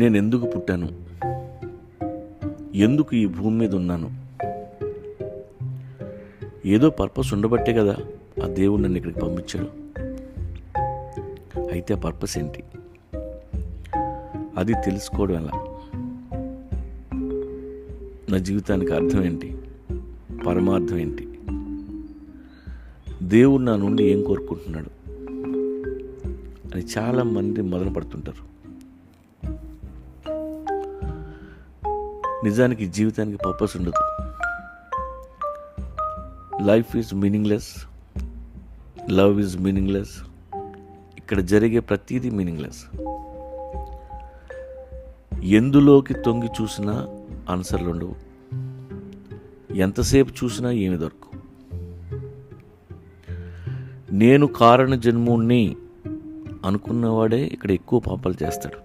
నేను ఎందుకు పుట్టాను, ఎందుకు ఈ భూమి మీద ఉన్నాను, ఏదో పర్పస్ ఉండబట్టే కదా ఆ దేవుడు నన్ను ఇక్కడికి పంపించాడు. అయితే ఆ పర్పస్ ఏంటి, అది తెలుసుకోవడం ఎలా, నా జీవితానికి అర్థం ఏంటి, పరమార్థం ఏంటి, దేవుడు నా నుండి ఏం కోరుకుంటున్నాడు అని చాలామంది మొదలు పడుతుంటారు. నిజానికి జీవితానికి పర్పస్ ఉండదు. Life is meaningless, love is meaningless. ఇక్కడ జరిగే ప్రతీదీ మీనింగ్లెస్. ఎందులోకి తొంగి చూసినా ఆన్సర్లు ఉండవు, ఎంతసేపు చూసినా ఏమి దొరకవు. నేను కారణ జన్ముణ్ణి అనుకున్నవాడే ఇక్కడ ఎక్కువ పాపాలు చేస్తాడు.